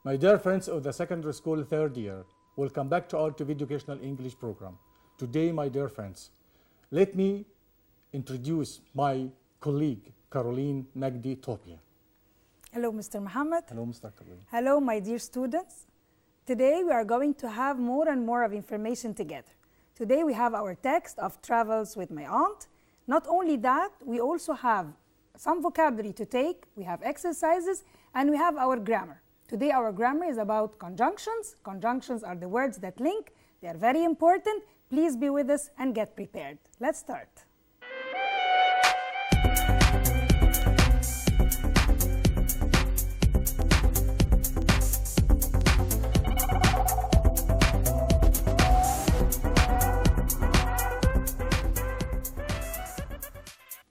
My dear friends of the secondary school third year, welcome back to our TV Educational English program. Today, my dear friends, let me introduce my colleague, Caroline Magdi طوبيا. Hello, Mr. Muhammad. Hello, Mr. Caroline. Hello, my dear students. Today, we are going to have more and more of information together. Today, we have our text of Travels with My Aunt. Not only that, we also have some vocabulary to take, we have exercises, and we have our grammar. Today, our grammar is about conjunctions. Conjunctions are the words that link. They are very important. Please be with us and get prepared. Let's start.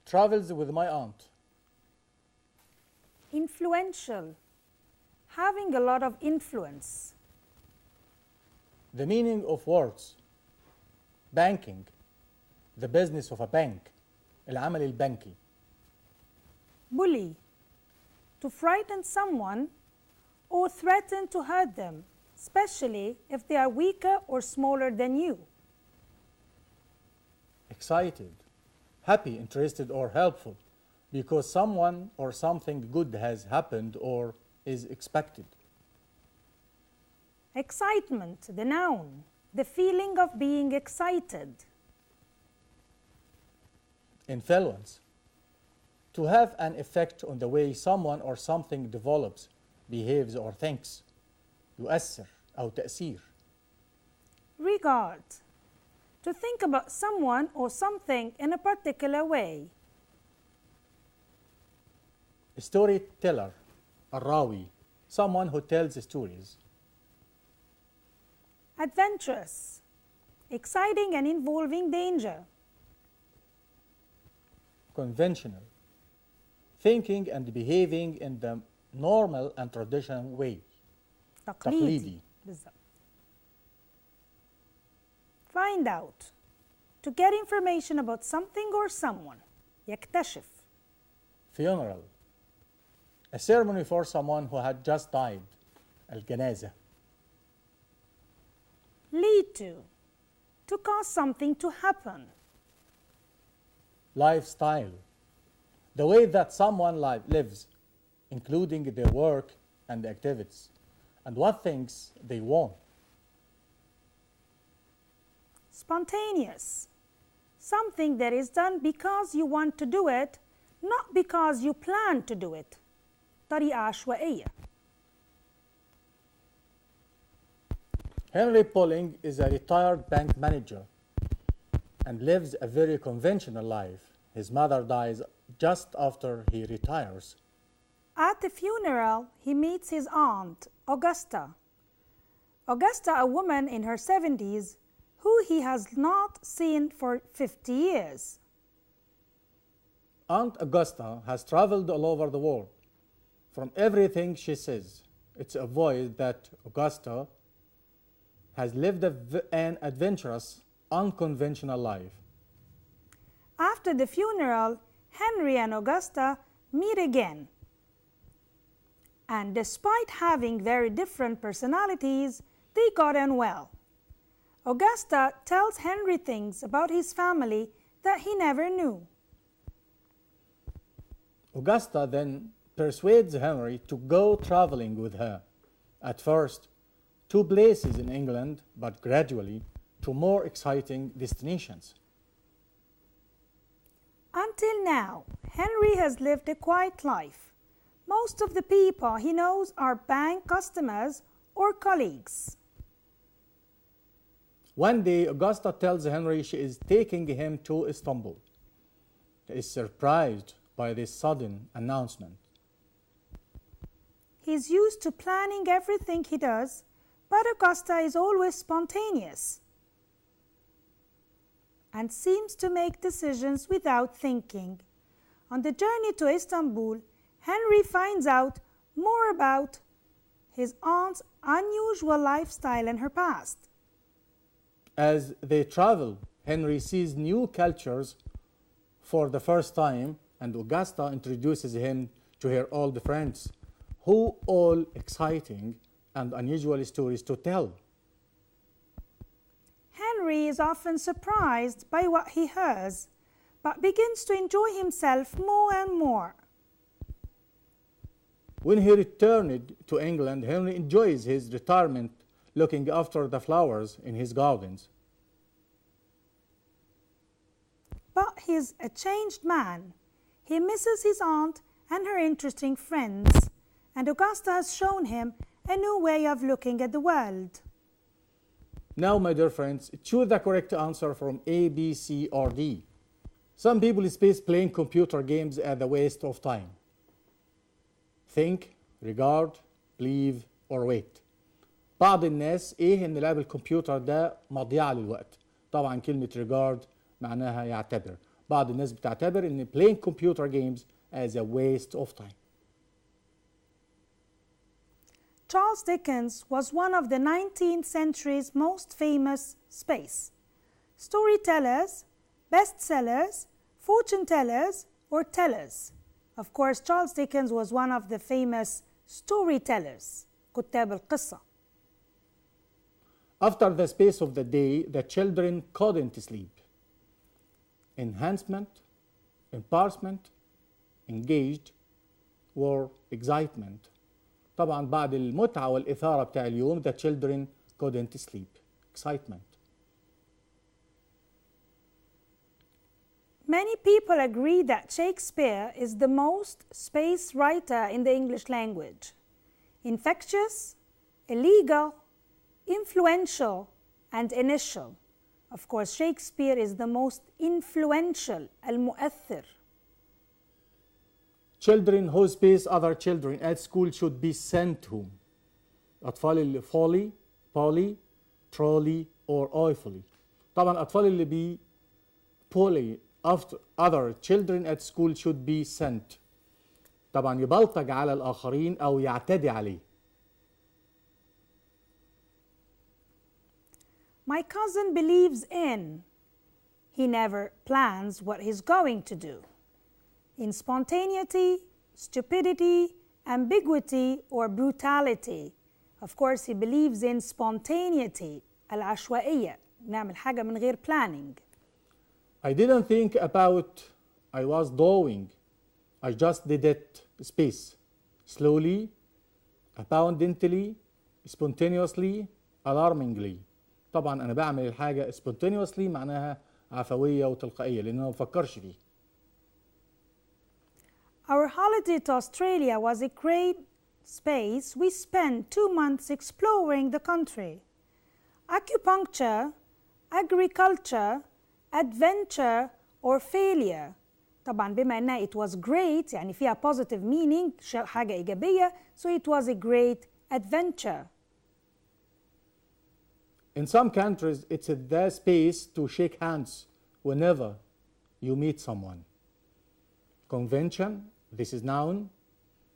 Travels with my aunt. Influential. Having a lot of influence. The meaning of words. Banking. The business of a bank. العمل البنكي. Bully. To frighten someone or threaten to hurt them, especially if they are weaker or smaller than you. Excited. Happy, interested, or helpful because someone or something good has happened or is expected. Excitement, the noun, the feeling of being excited. Influence. To have an effect on the way someone or something develops, behaves, or thinks. يؤثر أو تأثير. Regard. To think about someone or something in a particular way. Storyteller, الراوي, someone who tells stories. Adventurous, exciting and involving danger. Conventional, thinking and behaving in the normal and traditional way. تقليدي. بالضبط. Find out. To get information about something or someone. يكتشف. Funeral, a ceremony for someone who had just died. الجنازة. Lead to. To cause something to happen. Lifestyle, the way that someone lives, including their work and activities, and what things they want. Spontaneous, something that is done because you want to do it, not because you plan to do it. طريقة عشوائية. Henry Polling is a retired bank manager and lives a very conventional life. His mother dies just after he retires. At the funeral, he meets his aunt, Augusta. Augusta, a woman in her 70s, who he has not seen for 50 years. Aunt Augusta has traveled all over the world. From everything she says, it's obvious that Augusta has lived an adventurous, unconventional life. After the funeral, Henry and Augusta meet again. And despite having very different personalities, they got on well. Augusta tells Henry things about his family that he never knew. Augusta then persuades Henry to go traveling with her. At first, 2 places in England, but gradually to more exciting destinations. Until now, Henry has lived a quiet life. Most of the people he knows are bank customers or colleagues. One day, Augusta tells Henry she is taking him to Istanbul. He is surprised by this sudden announcement. He's used to planning everything he does, but Augusta is always spontaneous and seems to make decisions without thinking. On the journey to Istanbul, Henry finds out more about his aunt's unusual lifestyle and her past. As they travel, Henry sees new cultures for the first time, and Augusta introduces him to her old friends, who all exciting and unusual stories to tell. Henry is often surprised by what he hears, but begins to enjoy himself more and more. When he returned to England, Henry enjoys his retirement looking after the flowers in his gardens. But he's a changed man. He misses his aunt and her interesting friends, and Augusta has shown him a new way of looking at the world. Now, my dear friends, choose the correct answer from A, B, C, or D. Some people space playing computer games as a waste of time. Think, regard, believe, or wait. بعض الناس إن لعب الكمبيوتر ده مضيعة للوقت. طبعا كلمة regard معناها يعتبر. بعض الناس بتعتبر إن playing computer games as a waste of time. Charles Dickens was one of the 19th century's most famous space storytellers, bestsellers, fortune tellers, or tellers. Of course, Charles Dickens was one of the famous storytellers, كتاب القصة. After the space of the day, the children couldn't sleep. Enhancement, embarrassment, engaged, or excitement. طبعا بعد المتعة والإثارة بتاع اليوم the children couldn't sleep. Excitement. Many people agree that Shakespeare is the most space writer in the English language. Infectious, illegal, influential, and initial. Of course, Shakespeare is the most influential, المؤثر. Children who space other children at school should be sent home. أطفال اللي folly, poly, trolley, or oifully. طبعا الأطفال اللي بي poly after other children at school should be sent. طبعا يبلطج على الآخرين أو يعتدي عليه. My cousin believes in. He never plans what he's going to do. In spontaneity, stupidity, ambiguity, or brutality. Of course, he believes in spontaneity, العشوائية. نعمل حاجة من غير planning. I didn't think about I was doing. I just did it. Space. Slowly, abundantly, spontaneously, alarmingly. طبعا أنا بعمل الحاجة spontaneously معناها عفوية وتلقائية لأن أنا ما بفكرش فيه. Our holiday to Australia was a great space. We spent 2 months exploring the country. Acupuncture, agriculture, adventure, or failure. طبعا بما أنها it was great يعني فيها positive meaning حاجة إيجابية so it was a great adventure. In some countries, it's the space to shake hands whenever you meet someone. Convention, this is noun.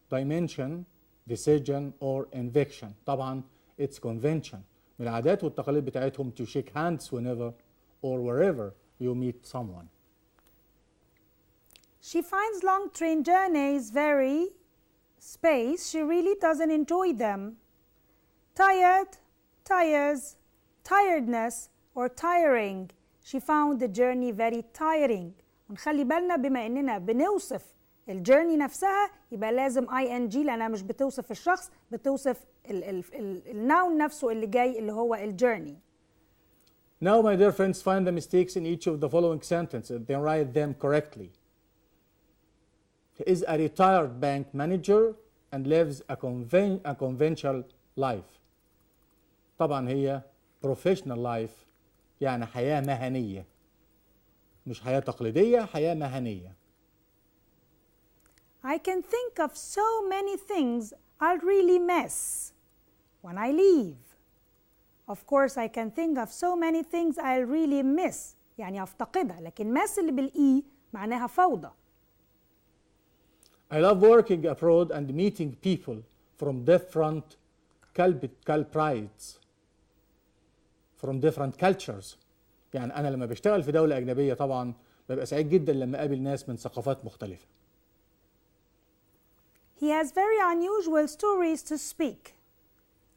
Dimension, decision or invention. طبعا it's convention. من العادات والتقاليد بتاعتهم to shake hands whenever or wherever you meet someone. She finds long train journeys very space. She really doesn't enjoy them. Tired, tires, tiredness, or tiring. She found the journey very tiring. ونخلي بالنا بما اننا بنوصف الجيرني نفسها يبقى لازم ing لانها مش بتوصف الشخص بتوصف الناون نفسه اللي جاي اللي هو الجيرني. Now, my dear friends, find the mistakes in each of the following sentences, then write them correctly. He is a retired bank manager and lives a conventional life. طبعا هي professional life يعني حياة مهنية. مش حياة تقليدية، حياة مهنية. I can think of so many things I'll really miss when I leave. Of course, I can think of so many things I'll really miss يعني أفتقدها لكن miss اللي بالإي معناها فوضى. I love working abroad and meeting people from different from different cultures. يعني أنا لما بشتغل في دولة أجنبية طبعا ببقى سعيد جدا لما أقابل ناس من ثقافات مختلفة. He has very unusual stories to speak.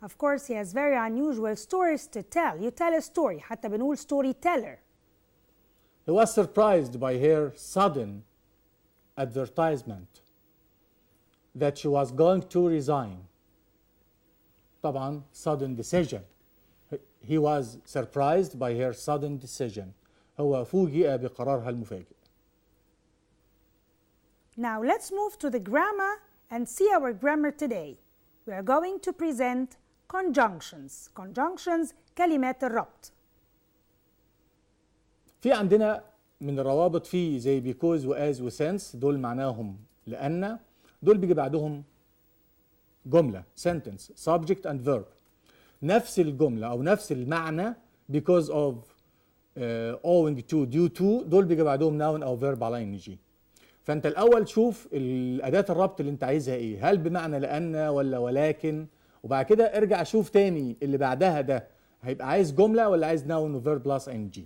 Of course, he has very unusual stories to tell. You tell a story. حتى بنقول storyteller. He was surprised by her sudden advertisement that she was going to resign. طبعا sudden decision. He was surprised by her sudden decision. هو فوجئ بقرارها المفاجئ. Now let's move to the grammar and see our grammar today. We are going to present conjunctions. Conjunctions كلمات الربط. في عندنا من الروابط في زي because وas وsince، دول معناهم لأن، دول بيجي بعدهم جملة sentence subject and verb. نفس الجملة أو نفس المعنى because of owing to due to، دول بيجي بعدهم noun أو verb على ing. فأنت الأول شوف الأداة الربط اللي أنت عايزها إيه، هل بمعنى لأن ولا ولكن، وبعد كده ارجع شوف تاني اللي بعدها ده هيبقى عايز جملة ولا عايز noun و verb plus ing.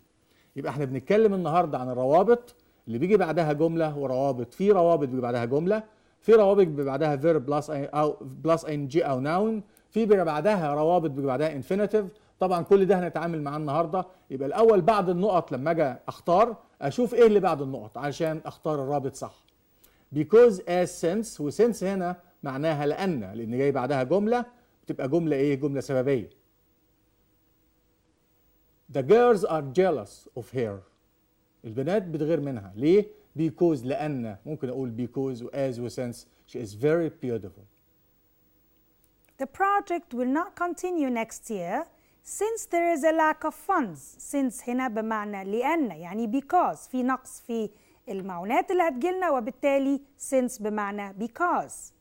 يبقى احنا بنتكلم النهارده عن الروابط اللي بيجي بعدها جمله وروابط، في روابط بيجي بعدها جمله، في روابط بيجي بعدها verb plus او plus ing او noun، في بيجي بعدها روابط بيجي بعدها infinitive. طبعا كل ده هنتعامل معاه النهارده. يبقى الاول بعد النقط لما اجي اختار اشوف ايه اللي بعد النقط عشان اختار الرابط صح. because as since، وsince هنا معناها لان جاي بعدها جمله، بتبقى جمله ايه؟ جمله سببيه. The girls are jealous of her. البنات بتغير منها. ليه؟ Because لأن، ممكن أقول because و as و since. She is very beautiful. The project will not continue next year since there is a lack of funds. Since هنا بمعنى لأن، يعني because في نقص في المعونات اللي هتجيلنا، وبالتالي since بمعنى because.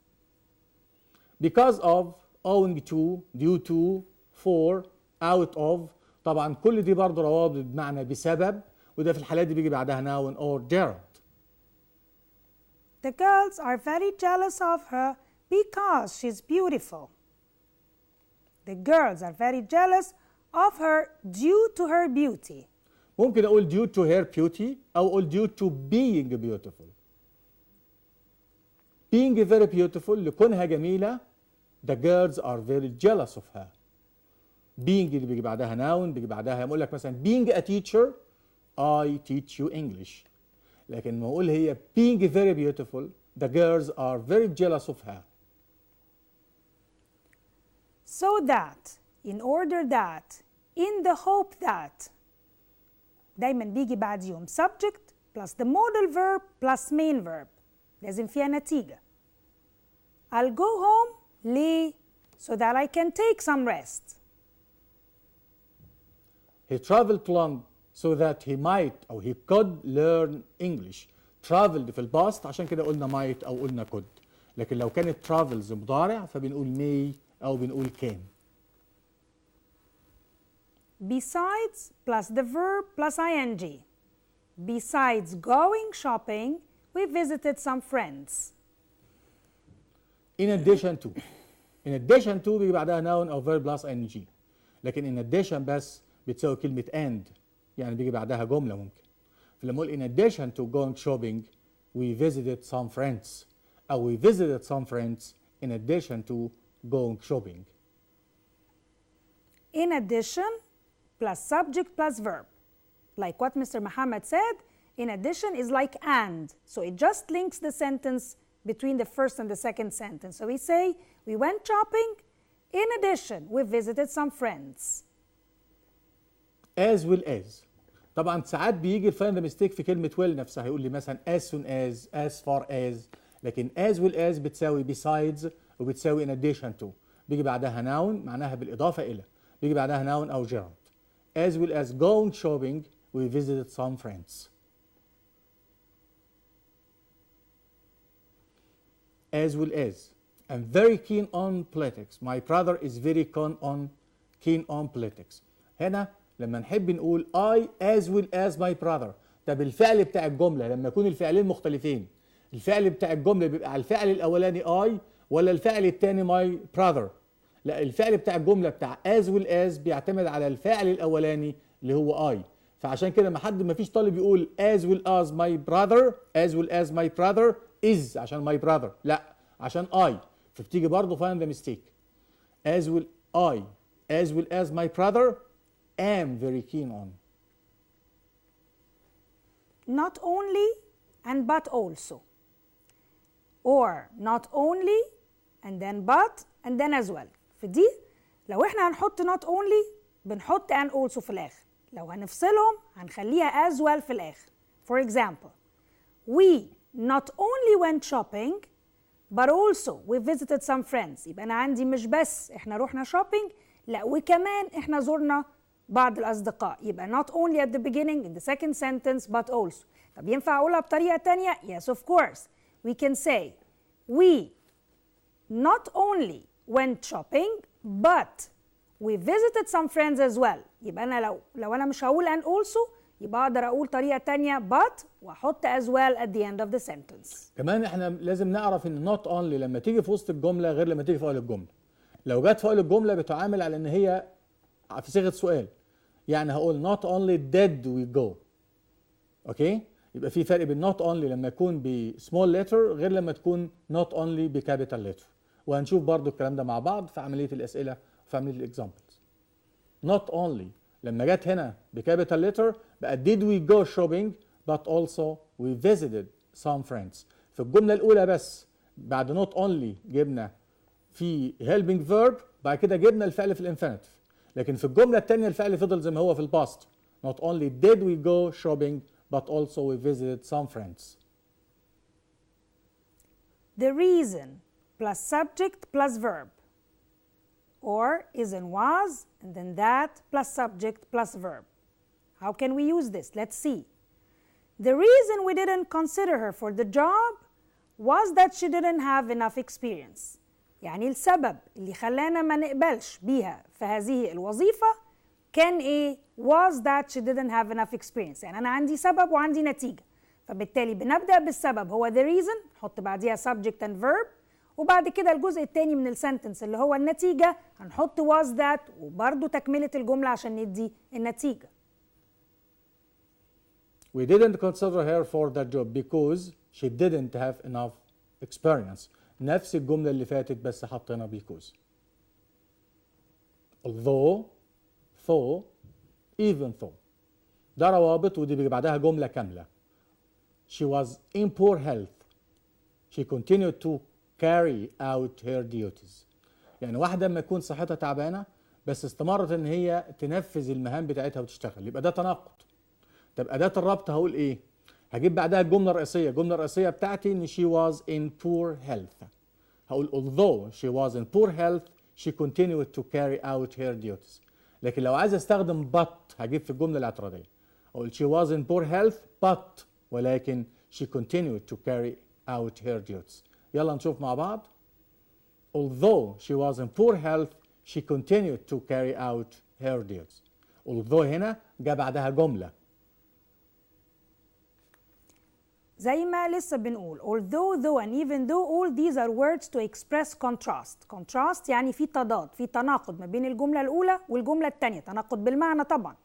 Because of، owing to، due to، for، out of. طبعا كل دي برضه روابط بمعنى بسبب، وده في الحالات دي بيجي بعدها noun or gerund. The girls are very jealous of her because she's beautiful. The girls are very jealous of her due to her beauty. ممكن أقول due to her beauty أو أقول due to being beautiful. Being very beautiful لكونها جميلة. The girls are very jealous of her. being اللي بيجي بعدها noun، بيجي بعدها يقول لك مثلا being a teacher I teach you English. لكن ما اقول هي being very beautiful the girls are very jealous of her. So that, in order that, in the hope that. دايما بيجي بعديهم subject plus the modal verb plus main verb. لازم فيها نتيجة. I'll go home ليه؟ so that I can take some rest. He traveled to London so that he might or he could learn English. traveled في الباست عشان كده قلنا might أو قلنا could. لكن لو كانت travels مضارع فبنقول may أو بنقول can. Besides plus the verb plus ing. Besides going shopping, we visited some friends. In addition to. In addition to بيجي بعدها noun أو verb plus ing. لكن in addition بس بتساوي كلمة and، يعني بيجي بعدها جملة ممكن. فلما أقول in addition to going shopping we visited some friends أو we visited some friends in addition to going shopping. In addition plus subject plus verb. Like what Mr. Muhammad said, in addition is like and. So it just links the sentence between the first and the second sentence. So we say, we went shopping. In addition, we visited some friends. As well as. طبعا ساعات بيجي الفايند ميستيك في كلمة will نفسها، يقول لي مثلا as soon as far as، لكن as well as بتساوي besides وبتساوي in addition to. بيجي بعدها noun معناها بالإضافة إلى، بيجي بعدها noun أو gerund. As well as going shopping we visited some friends. As well as. I'm very keen on politics. My brother is very keen on politics. هنا لما نحب نقول I as well as my brother، ده بالفعل بتاع الجملة لما يكون الفعلين مختلفين. الفعل بتاع الجملة بيبقى على الفعل الأولاني I ولا الفعل الثاني my brother؟ لا، الفعل بتاع الجملة بتاع as well as بيعتمد على الفعل الأولاني اللي هو I. فعشان كده ما فيش طالب يقول as well as my brother عشان my brother، لا عشان I، فبتيجي برضه find the mistake. as well I, as well as my brother, am very keen on. Not only and but also. Or not only and then but and then as well. في دي لو احنا هنحط not only بنحط and also في الآخر. لو هنفصلهم هنخليها as well في الآخر. For example, we not only went shopping but also we visited some friends. يبقى أنا عندي مش بس احنا رحنا shopping، لا وكمان احنا زرنا بعض الأصدقاء. يبقى not only at the beginning in the second sentence but also. طب ينفع أقولها بطريقة تانية؟ Yes of course. We can say we not only went shopping but we visited some friends as well. يبقى أنا لو أنا مش هقول and also يبقى أقدر أقول طريقة تانية but وأحط as well at the end of the sentence. كمان احنا لازم نعرف ان not only لما تيجي في وسط الجملة غير لما تيجي في أول الجملة. لو جت في أول الجملة بتعامل على ان هي في صيغة سؤال. يعني هقول not only did we go. اوكي؟ يبقى في فرق بين not only لما يكون ب small letter غير لما تكون not only ب capital letter. وهنشوف برضو الكلام ده مع بعض في عملية الأسئلة وفي عملية الإكزامبلز. not only لما جت هنا ب capital letter بقى did we go shopping but also we visited some friends. في الجملة الأولى بس بعد not only جبنا في helping verb بعد كده جبنا الفعل في الانفينيتيف. لكن في الجملة الثانية الفعل فضل زي ما هو في الباست. not only did we go shopping but also we visited some friends. The reason plus subject plus verb, or is and was and then that plus subject plus verb. How can we use this? Let's see. The reason we didn't consider her for the job was that she didn't have enough experience. يعني السبب اللي خلانا ما نقبلش بيها في هذه الوظيفة كان ايه؟ was that she didn't have enough experience. يعني أنا عندي سبب وعندي نتيجة. فبالتالي بنبدأ بالسبب هو the reason، نحط بعديها subject and verb، وبعد كده الجزء الثاني من السنتنس اللي هو النتيجة هنحط was that وبرضو تكملة الجملة عشان ندي النتيجة. We didn't consider her for that job because she didn't have enough experience. نفس الجملة اللي فاتت بس حطينا because. Although, though, even though. ده روابط ودي بيجي بعدها جملة كاملة. She was in poor health. She continued to carry out her duties. يعني واحدة لما تكون صحتها تعبانة بس استمرت ان هي تنفذ المهام بتاعتها وتشتغل، يبقى ده تناقض. طب أداة الربط هقول ايه؟ هجيب بعدها الجملة الرئيسية، الجملة الرئيسية بتاعتي ان she was in poor health. هقول although she was in poor health she continued to carry out her duties. لكن لو عايز استخدم but هجيب في الجملة الاعتراضية. أقول she was in poor health but ولكن she continued to carry out her duties. يلا نشوف مع بعض. Although she was in poor health she continued to carry out her duties. although هنا جاء بعدها جملة. زي ما لسه بنقول although, though and even though all these are words to express contrast. contrast يعني في تضاد، في تناقض ما بين الجملة الأولى والجملة الثانية، تناقض بالمعنى طبعا.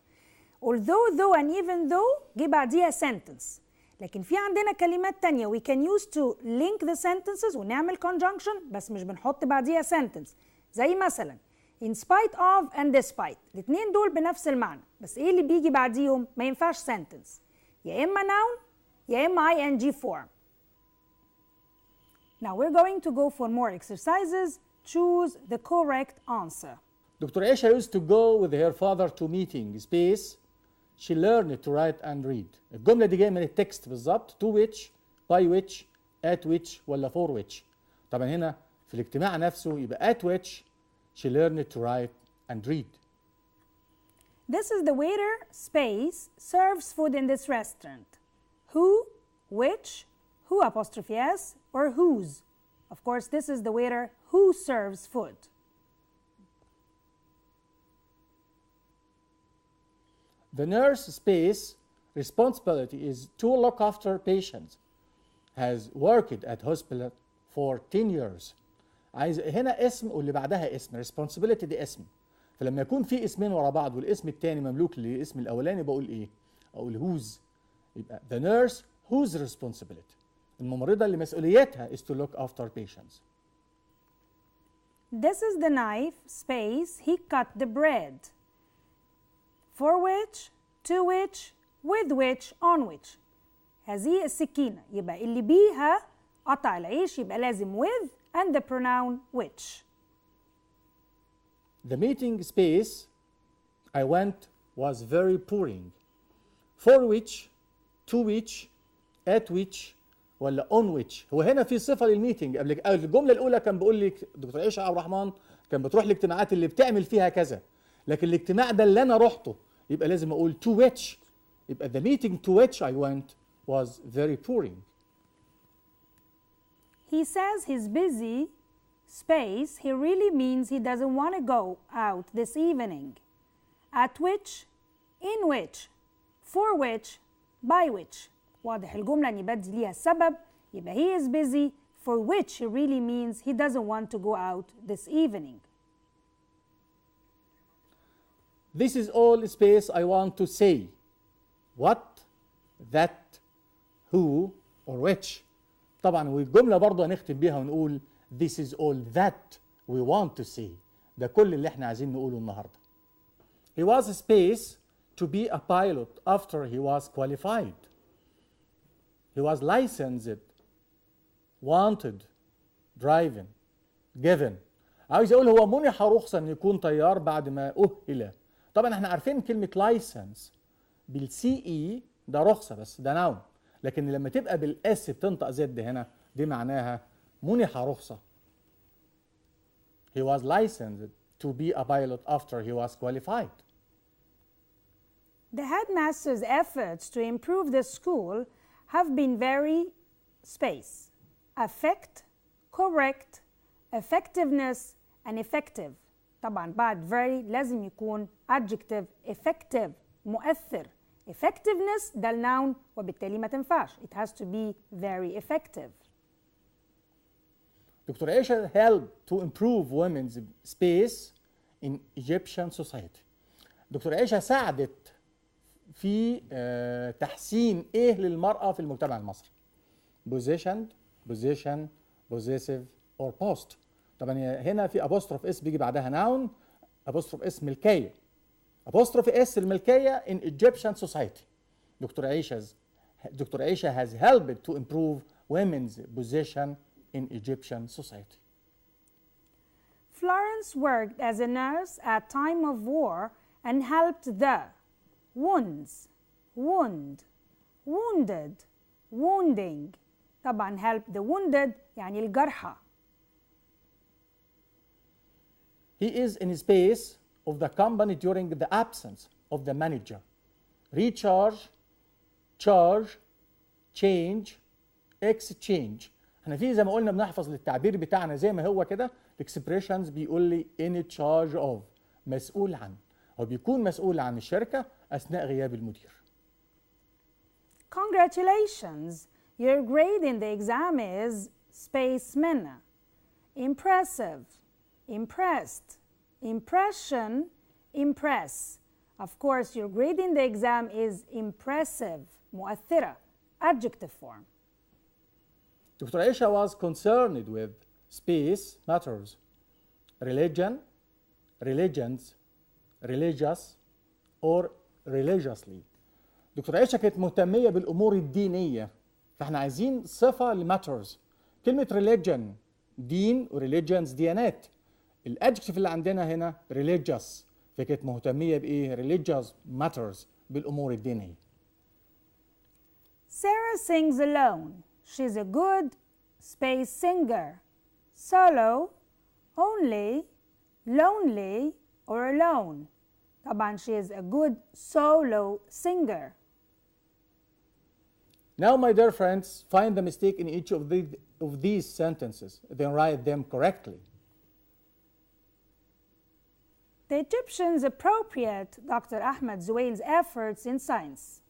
although, though and even though جه بعديها sentence. لكن في عندنا كلمات تانية we can use to link the sentences ونعمل conjunction بس مش بنحط بعديها sentence. زي مثلا in spite of and despite، الاتنين دول بنفس المعنى بس ايه اللي بيجي بعديهم؟ ما ينفعش sentence، يا إما noun يا إما ing form. Now we're going to go for more exercises. Choose the correct answer. Dr. Aisha used to go with her father to meeting space. She learned to write and read. الجملة دي جاية من التكست بالظبط. To which, by which, at which ولا for which. طبعا هنا في الاجتماع نفسه يبقى at which she learned to write and read. This is the waiter space serves food in this restaurant. Who, which, who apostrophe s, or whose. Of course, this is the waiter who serves food. The nurse space responsibility is to look after patients. Has worked at hospital for 10 years. عايز هنا اسم واللي بعدها اسم. responsibility دي اسم. فلما يكون في اسمين ورا بعض والاسم الثاني مملوك للاسم الاولاني بقول ايه؟ اقول whose. يبقى the nurse whose responsibility. الممرضة اللي مسؤوليتها is to look after patients. This is the knife, space, he cut the bread. For which, to which, with which, on which. هذه السكينة، يبقى اللي بيها قطع العيش يبقى لازم with and the pronoun which. The meeting space I went was very boring. For which, to which, at which, ولا on which. هو هنا في صفة للميتنج. قبل الجملة الأولى كان بيقول لك دكتور عيشة عبد الرحمن كان بتروح الاجتماعات اللي بتعمل فيها كذا، لكن الاجتماع ده اللي أنا رحته يبقى لازم أقول to which. يبقى the meeting to which I went was very boring. He says he's busy, space, he really means he doesn't want to go out this evening. At which, in which, for which, by which. واضح الجملة إني بدي ليها السبب، يبقى he is busy, for which he really means he doesn't want to go out this evening. This is all space I want to say. What, that, who, or which. طبعا والجملة برضه هنختم بيها ونقول this is all that we want to say. ده كل اللي احنا عايزين نقوله النهارده. He was space to be a pilot after he was qualified. He was licensed, wanted, driven, given. عاوز اقول هو منح رخصة ان يكون طيار بعد ما أهل. طبعا احنا عارفين كلمة license بالسي اي ده رخصة بس ده نون، لكن لما تبقى بالاس بتنطق زد هنا دي معناها منح رخصة. He was licensed to be a pilot after he was qualified. The headmaster's efforts to improve the school have been very space, affect, correct, effectiveness, and effective. طبعا بعد very لازم يكون adjective effective مؤثر. Effectiveness ده النون وبالتالي ما تنفعش. It has to be very effective. دكتور عيشة helped to improve women's space in Egyptian society. دكتور عيشة ساعدت في تحسين ايه للمرأة في المجتمع المصري. positioned, position, possessive or post. طبعا هنا في apostrophe اس بيجي بعدها noun، apostrophe اس ملكية. apostrophe اس الملكية in Egyptian society. دكتور عيشة has helped to improve women's position in Egyptian society. Florence worked as a nurse at time of war and helped the wounds, wound, wounded, wounding. طبعا help the wounded يعني الجرحى. He is in space of the company during the absence of the manager. Recharge, charge, change, exchange. احنا في زي ما قلنا بنحفظ للتعبير بتاعنا زي ما هو كده. الاكسبريشنز بيقول لي in charge of مسؤول عن، هو بيكون مسؤول عن الشركة أثناء غياب المدير. Congratulations! Your grade in the exam is spaceman. Impressive, impressed, impression, impress. Of course, your grade in the exam is impressive, مؤثرة, adjective form. Dr. Aisha was concerned with space matters, religion, religions, religious, or religiously. دكتور عيشة كانت مهتمية بالأمور الدينية، فاحنا عايزين صفة لماترز. كلمة religion دين وريليجنز ديانات. الادجكتيف اللي عندنا هنا religious، فكانت مهتمية بإيه؟ religious matters بالأمور الدينية. Sarah sings alone. She's a good space singer. Solo, only, lonely, or alone. طبعا she is a good solo singer. Now, my dear friends, find the mistake in each of these sentences, then write them correctly. The Egyptians appropriate Dr. Ahmed Zuweil's efforts in science.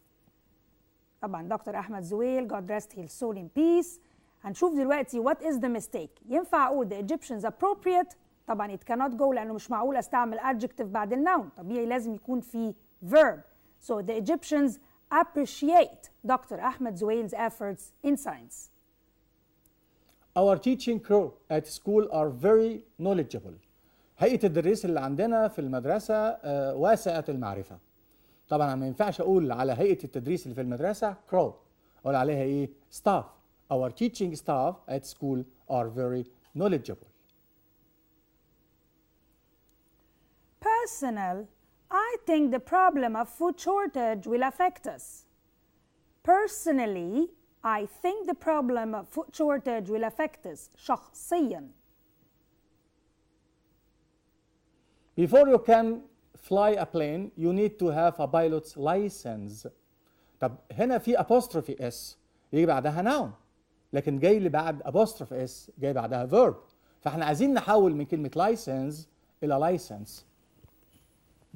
طبعا Dr. Ahmed Zuweil, God rest his soul in peace. هنشوف دلوقتي what is the mistake. ينفع أقول the Egyptians appropriate؟ طبعا it cannot go لأنه مش معقول أستعمل adjective بعد الnoun. طبيعي لازم يكون في verb. So the Egyptians appreciate Dr. Ahmed Zuweil's efforts in science. Our teaching crew at school are very knowledgeable. هيئة التدريس اللي عندنا في المدرسة واسعة المعرفة. طبعا ما ينفعش أقول على هيئة التدريس اللي في المدرسة crew، أقول عليها إيه؟ staff. Our teaching staff at school are very knowledgeable. Personnel, I think the problem of food shortage will affect us. Personally, I think the problem of food shortage will affect us. شخصياً. Before you can fly a plane, you need to have a pilot's license. طب هنا في apostrophe s يجي بعدها noun، لكن جاي لي بعد apostrophe s جاي بعدها verb، فاحنا عايزين نحول من كلمة license إلى license.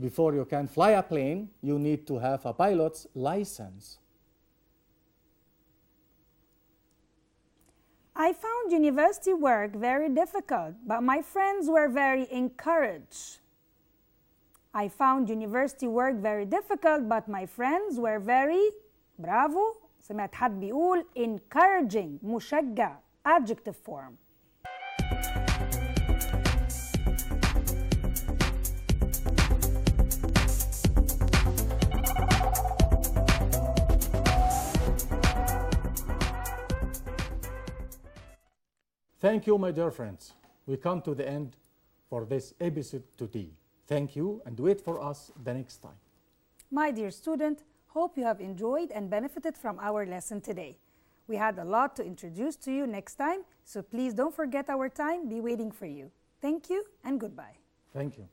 Before you can fly a plane, you need to have a pilot's license. I found university work very difficult, but my friends were very encouraged. I found university work very difficult, but my friends were very برافو. سمعت حد بيقول encouraging مشجع adjective form. Thank you, my dear friends. We come to the end for this episode today. Thank you and wait for us the next time. My dear student, hope you have enjoyed and benefited from our lesson today. We had a lot to introduce to you next time, so please don't forget our time. Be waiting for you. Thank you and goodbye. Thank you.